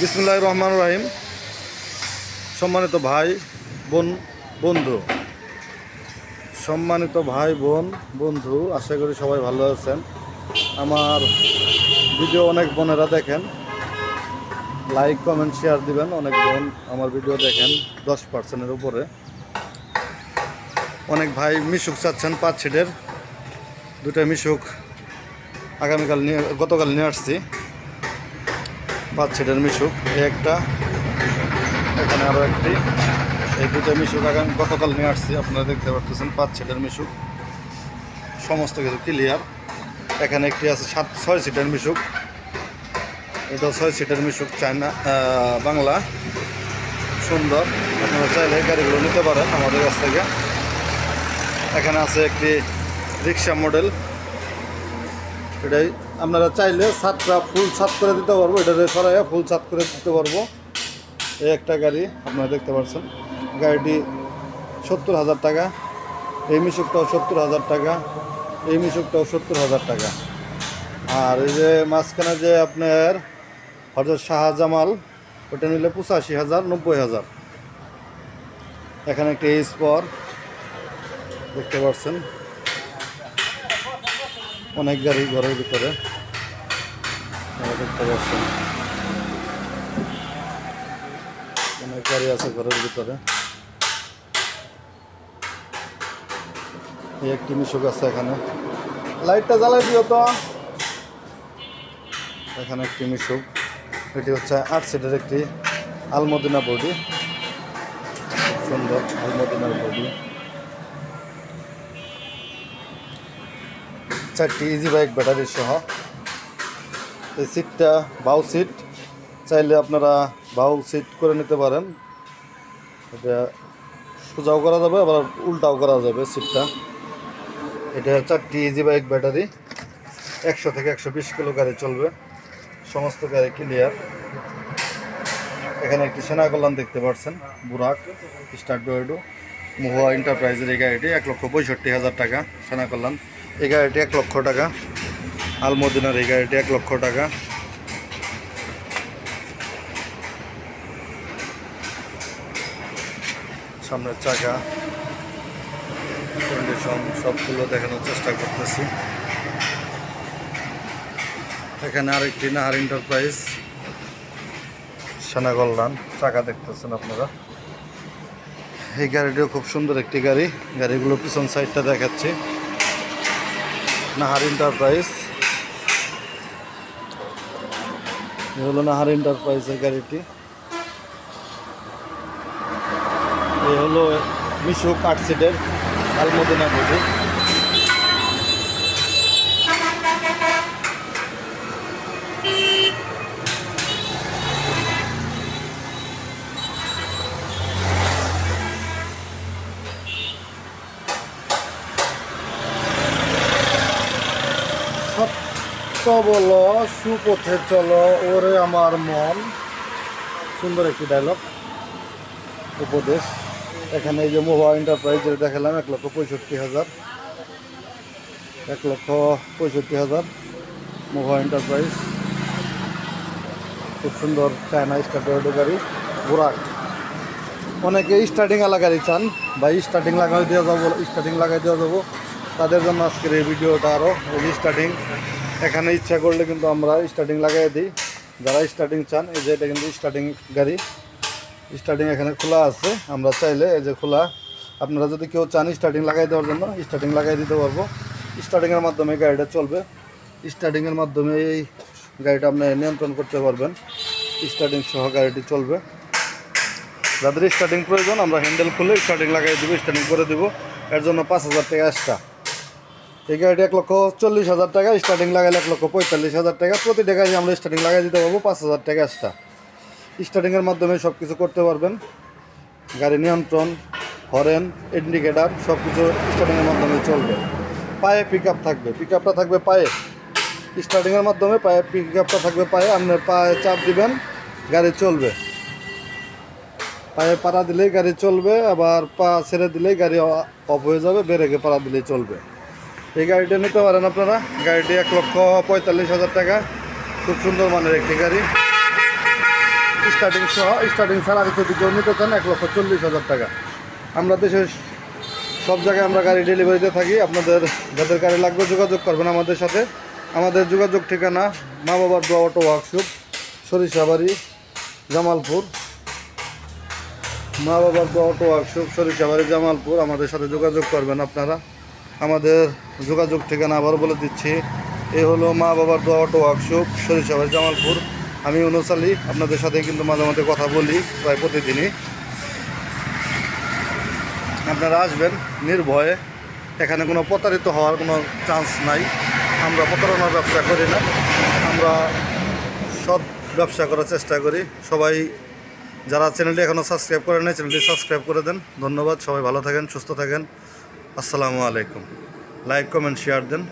বিসমিল্লাহির রহমানির রহিম। সম্মানিত ভাই বোন বন্ধু সম্মানিত ভাই বোন বন্ধু আশা করি সবাই ভালো আছেন। আমার ভিডিও অনেক বোনেরা দেখেন, লাইক কমেন্ট শেয়ার দিবেন। অনেক বোন আমার ভিডিও দেখেন 10%-এর উপরে। অনেক ভাই মিশুক চাচ্ছেন 5 সিটের, দুটো মিশুক গতকাল নিয়ে আসছি। 5 সিটের মিশুক, এই একটা, এখানে আরও একটি, এই দুটো মিশুক গতকাল নিয়ে আসছি। আপনারা দেখতে পাচ্ছেন 5 সিটের মিশুক, সমস্ত কিছু ক্লিয়ার। এখানে একটি আছে 6 সিটের মিশুক, এটা 6 সিটের মিশুক, চায়না বাংলা, সুন্দর। আপনারা চাইলে গাড়িগুলো নিতে পারেন আমাদের কাছ থেকে। এখানে আছে একটি রিক্সা মডেল, এটাই আপনারা চাইলে ছাদটা ফুল ছাদ করে দিতে পারবো, এটাতে সরাইয়া ফুল ছাদ করে দিতে পারবো। এই একটা গাড়ি আপনারা দেখতে পাচ্ছেন, গাড়িটি 70,000 টাকা। এই মিশুকটাও 70,000 টাকা, এই মিশুকটাও 70,000 টাকা। আর এই যে মাঝখানে যে আপনার হযরত শাহজামাল, ওটা নিলে 85,000, 90,000। এখানে একটা স্পর দেখতে পাচ্ছেন, অনেক গাড়ি ঘরের ভিতরে দেখতে পাচ্ছেন, অনেক গাড়ি আছে ঘরের ভিতরে। এই একটি মিশুক আছে এখানে, লাইটটা জ্বালাই দিও তো। এখানে একটি মিশুক, এটি হচ্ছে 8 সিটের একটি আলমদিনা বডি, সুন্দর আলমদিনার বডি। 4টি ইজি বাইক ব্যাটারি সহ। এই সিটটা বাউ সিট, চাইলে আপনারা বাউ সিট করে নিতে পারেন। এটা সোজাও করা যাবে, আবার উল্টাও করা যাবে সিটটা। এটা 4টি ইজি বাইক ব্যাটারি, 100 থেকে 120 কিলো গাড়ি চলবে, সমস্ত গাড়ি ক্লিয়ার। এখানে একটি সেনা কল্যাণ দেখতে পাচ্ছেন, বুরাক স্টার ডোয়েডো মহুয়া এন্টারপ্রাইজের এই গাড়িটি 1,65,000 টাকা। সেনা কল্যাণ এই গাড়িটি 1 লক্ষ টাকা। আলমদিনার এই গাড়িটি 1 লক্ষ টাকা। সামনের চাকা কন্ডিশন সবগুলো দেখানোর চেষ্টা করতেছি। এখানে আরেকটি নাহার এন্টারপ্রাইজ সেনা কল্যাণ চাকা দেখতেছেন আপনারা। এই গাড়িটিও খুব সুন্দর একটি গাড়ি, গাড়িগুলো পিছন সাইডটা দেখাচ্ছি। নাহার এন্টারপ্রাইজ, এই হলো নাহার এন্টারপ্রাইজের গাড়িটি। এই হলো মিশুক 8 সিটের আলমদিনা বডি। সত্য বলো সুপথে চলো ওরে আমার মন, সুন্দর একটি ডায়লগ, উপদেশ। এখানে এই যে মহুয়া এন্টারপ্রাইজ যেটা দেখালাম 1,65,000, 1,65,000 মহুয়া এন্টারপ্রাইজ। খুব সুন্দর চায়না স্টার ডোয়েডো গাড়ি, বুরাক। অনেকে স্টার্টিং আলা গাড়ি চান, বা স্টার্টিং লাগাই দেওয়া যাবো, তাদের জন্য আজকের এই ভিডিওটা। আরও এই স্টার্টিং এখানে ইচ্ছা করলে কিন্তু আমরা স্টার্টিং লাগাই দিই, যারা স্টার্টিং চান। এই যে এটা কিন্তু স্টার্টিং গাড়ি, স্টার্টিং এখানে খোলা আছে, আমরা চাইলে এই যে খোলা, আপনারা যদি কেউ চান স্টার্টিং লাগাই দেওয়ার জন্য স্টার্টিং লাগাই দিতে পারবো। স্টার্টিংয়ের মাধ্যমে গাড়িটা চলবে, স্টার্টিংয়ের মাধ্যমে এই গাড়িটা আপনি নিয়ন্ত্রণ করতে পারবেন, স্টার্টিং সহ গাড়িটি চলবে। যাদের স্টার্টিং প্রয়োজন আমরা হ্যান্ডেল খুলে স্টার্টিং লাগাই দেবো, স্টার্টিং করে দেবো, এর জন্য 5,000 টাকা এক্সট্রা। এই গাড়িটি 1,40,000 টাকা, স্টার্টিং লাগাইলে 1,45,000 টাকা। প্রতি টাকায় আমরা স্টার্টিং লাগাই দিতে পারবো 5,000 টাকা এক্সট্রা। স্টার্টিংয়ের মাধ্যমে সব কিছু করতে পারবেন, গাড়ি নিয়ন্ত্রণ, হরেন, ইন্ডিকেটার সব কিছু স্টার্টিংয়ের মাধ্যমে চলবে। পায়ে পিক আপ থাকবে, পিক আপটা থাকবে পায়ে, স্টার্টিংয়ের মাধ্যমে পায়ে পিক আপটা থাকবে পায়ে। আপনার পায়ে চাপ দিবেন, গাড়ি চলবে। পায়ে পাড়া দিলেই গাড়ি চলবে, আবার পা ছেড়ে দিলেই গাড়ি অফ হয়ে যাবে, ব্রেকে পাড়া দিলেই চলবে। এই গাড়িটা নিতে পারেন আপনারা। গাড়িটি 1,45,000 টাকা, খুব সুন্দর মানের একটি গাড়ি, স্টার্টিং সহ, স্টার্টিং ছাড়া যদি কেউ নিতে চান 1,40,000 টাকা। আমরা দেশের সব জায়গায় আমরা গাড়ি ডেলিভারিতে থাকি। আপনাদের যাদের গাড়ি লাগবে যোগাযোগ করবেন আমাদের সাথে। আমাদের যোগাযোগ ঠিকানা মা বাবার দোয়া অটো ওয়ার্কশপ, সরিষাবাড়ি, জামালপুর। মা বাবার দোয়া অটো ওয়ার্কশপ, সরিষাবাড়ি, জামালপুর। আমাদের সাথে যোগাযোগ করবেন আপনারা। আমাদের যোগাযোগ ঠিকানা আবার বলে দিচ্ছি, এ হলো মা বাবার দোয়া অটো ওয়ার্কশপ, সরিষাবাড়ি, জামালপুর। আমি ইউনুস আলী, আপনাদের সাথে কিন্তু মাঝে মাঝে কথা বলি প্রায় প্রতিদিনই। আপনারা আসবেন নির্ভয়ে, এখানে কোনো প্রতারিত হওয়ার কোনো চান্স নাই। আমরা প্রতারণার ব্যবসা করি না, আমরা সৎ ব্যবসা করার চেষ্টা করি। সবাই যারা চ্যানেলটি এখনও সাবস্ক্রাইব করেন নাই, চ্যানেলটি সাবস্ক্রাইব করে দেন। ধন্যবাদ, সবাই ভালো থাকেন, সুস্থ থাকেন। আসসালামু আলাইকুম। লাইক, কমেন্ট, শেয়ার দেন।